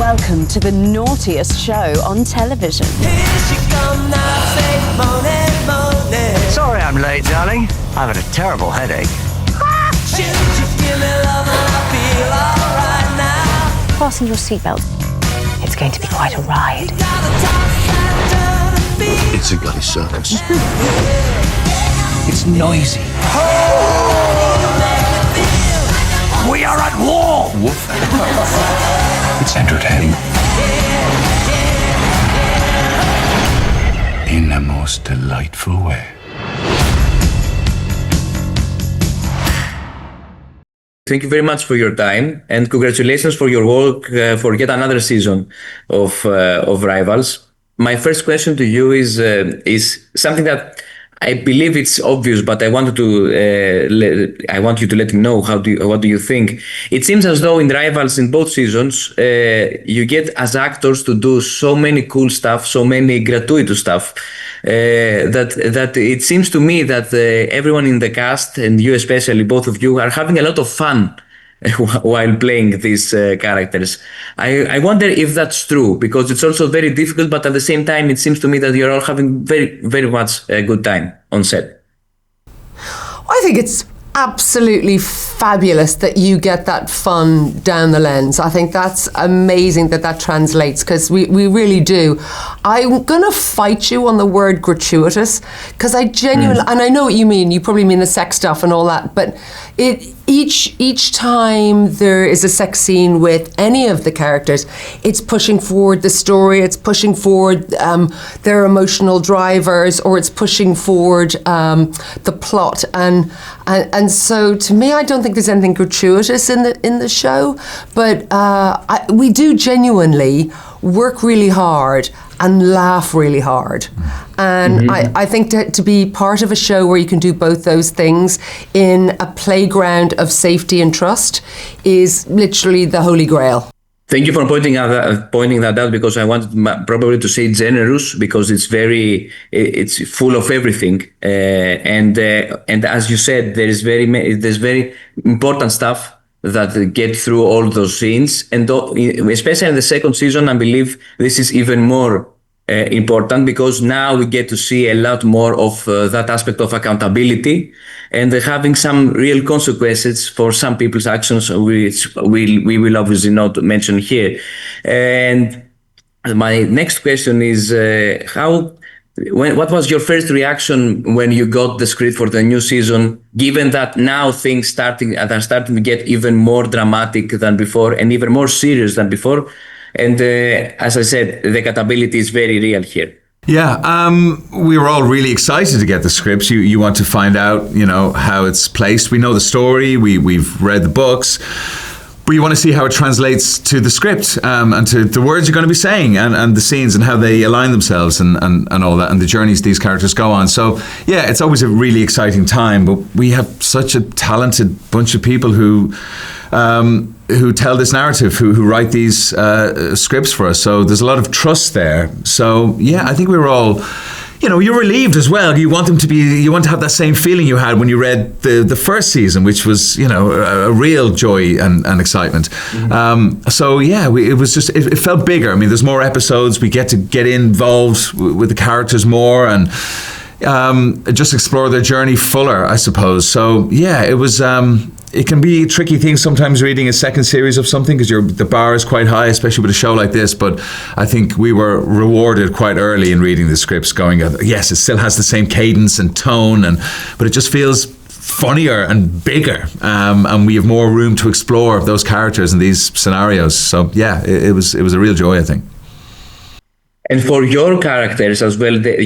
Welcome to the naughtiest show on television. Here she come now, say moaning, moaning. Sorry I'm late, darling. I've had a terrible headache. Should you give me love and I feel alright now. Fasten your seatbelt. It's going to be quite a ride. Gotta toss and turn and feel. It's a bloody circus. It's noisy. We are at war! Woof. It's entertaining. In the most delightful way. Thank you very much for your time and congratulations for your work for yet another season of Rivals. My first question to you is something that I believe it's obvious, but I want you to let me know what do you think. It seems as though in Rivals in both seasons you get as actors to do so many cool stuff, so many gratuitous stuff that it seems to me that everyone in the cast, and you especially, both of you, are having a lot of fun while playing these characters. I wonder if that's true, because it's also very difficult, but at the same time it seems to me that you're all having very, very much a good time on set. I think it's absolutely fabulous that you get that fun down the lens. I think that's amazing that translates, because we really do. I'm going to fight you on the word gratuitous, because I genuinely, and I know what you mean, you probably mean the sex stuff and all that, but each time there is a sex scene with any of the characters, it's pushing forward the story, it's pushing forward their emotional drivers, or it's pushing forward the plot, and so to me, I don't think there's anything gratuitous in the show, but we do genuinely work really hard and laugh really hard. And I think to be part of a show where you can do both those things in a playground of safety and trust is literally the holy grail. Thank you for pointing that out, because I wanted probably to say generous, because it's full of everything, and as you said, there's very important stuff that get through all those scenes, and especially in the second season, I believe this is even more important, because now we get to see a lot more of that aspect of accountability and having some real consequences for some people's actions, which we will obviously not mention here. And my next question is what was your first reaction when you got the script for the new season, given that now things are starting to get even more dramatic than before and even more serious than before? And as I said, the accountability is very real here. Yeah, we were all really excited to get the scripts. You want to find out, how it's placed. We know the story, we've read the books, but you want to see how it translates to the script and to the words you're going to be saying and the scenes and how they align themselves and all that, and the journeys these characters go on. So yeah, it's always a really exciting time, but we have such a talented bunch of people who tell this narrative, who write these scripts for us. So there's a lot of trust there. So yeah, I think we were all, you're relieved as well. You want to have that same feeling you had when you read the first season, which was, a real joy and excitement. So yeah, it felt bigger. I mean, there's more episodes. We get to get involved with the characters more and just explore their journey fuller, I suppose. So yeah, it was. It can be a tricky thing sometimes reading a second series of something, because the bar is quite high, especially with a show like this. But I think we were rewarded quite early in reading the scripts, going, yes, it still has the same cadence and tone, but it just feels funnier and bigger, and we have more room to explore those characters and these scenarios. So yeah, it was a real joy, I think. And for your characters as well, their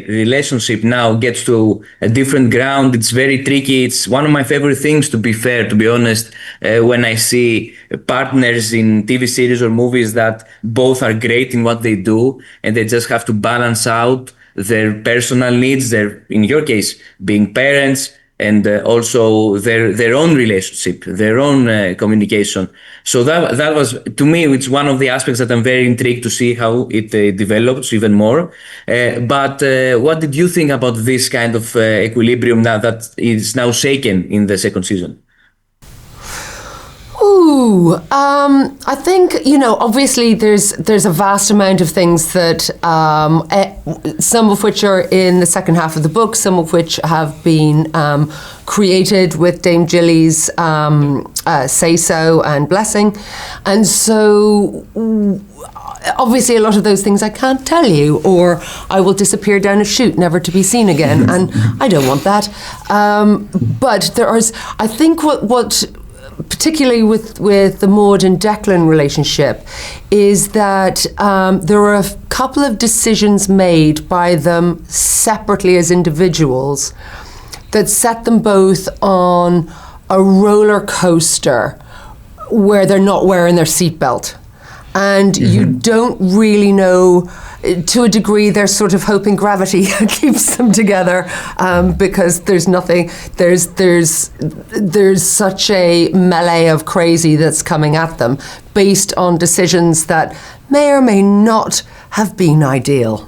relationship now gets to a different ground. It's very tricky. It's one of my favorite things, to be fair, to be honest, when I see partners in TV series or movies that both are great in what they do, and they just have to balance out their personal needs, in your case, being parents, and also their own relationship, their own communication. So that was, to me, it's one of the aspects that I'm very intrigued to see how it develops even more. But what did you think about this kind of equilibrium now that is now shaken in the second season? Ooh, I think, obviously there's a vast amount of things that, some of which are in the second half of the book, some of which have been created with Dame Gilly's say-so and blessing. And so obviously a lot of those things I can't tell you, or I will disappear down a chute, never to be seen again, and I don't want that. But I think what particularly with the Maud and Declan relationship, is that there were a couple of decisions made by them separately as individuals that set them both on a roller coaster where they're not wearing their seatbelt. And you don't really know, to a degree, they're sort of hoping gravity keeps them together, because there's such a melee of crazy that's coming at them based on decisions that may or may not have been ideal.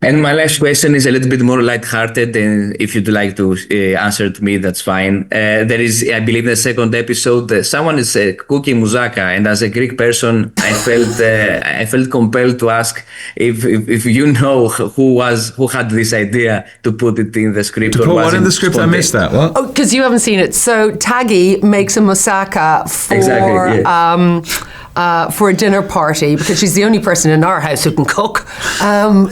And my last question is a little bit more lighthearted, and if you'd like to answer to me, that's fine. There is, I believe, in the second episode, someone is cooking moussaka, and as a Greek person, I felt compelled to ask if you know who had this idea to put it in the script. To put what in the script? I missed that. What? Oh, because you haven't seen it. So Taggy makes a moussaka for a dinner party, because she's the only person in our house who can cook.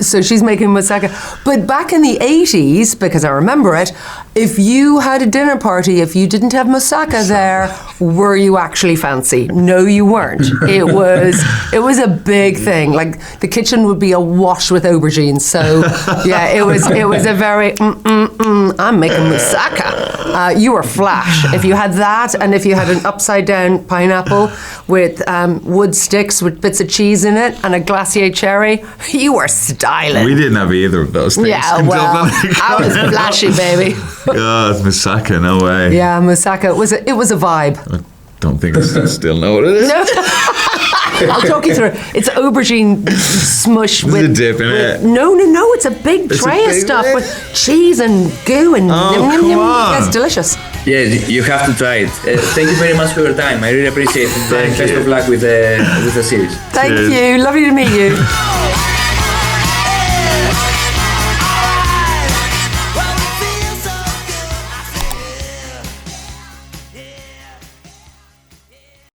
So she's making moussaka. But back in the 80s, because I remember it, if you had a dinner party, if you didn't have moussaka there, were you actually fancy? No, you weren't. It was a big thing. Like, the kitchen would be awash with aubergines. So yeah, it was a very I'm making moussaka. You were flash if you had that, and if you had an upside down pineapple with wood sticks with bits of cheese in it and a glacier cherry, you were styling. We didn't have either of those things. Yeah, well, I was flashy, baby. God, moussaka, no way. Yeah, moussaka. It was a vibe. I don't think I still know what it is. No. I'll talk you through it. It's aubergine smush with a dip in it. No. It's a big tray of stuff with cheese and goo and come on. It's delicious. Yeah, you have to try it. Thank you very much for your time. I really appreciate it. Best of luck with the series. Thank you. Lovely to meet you.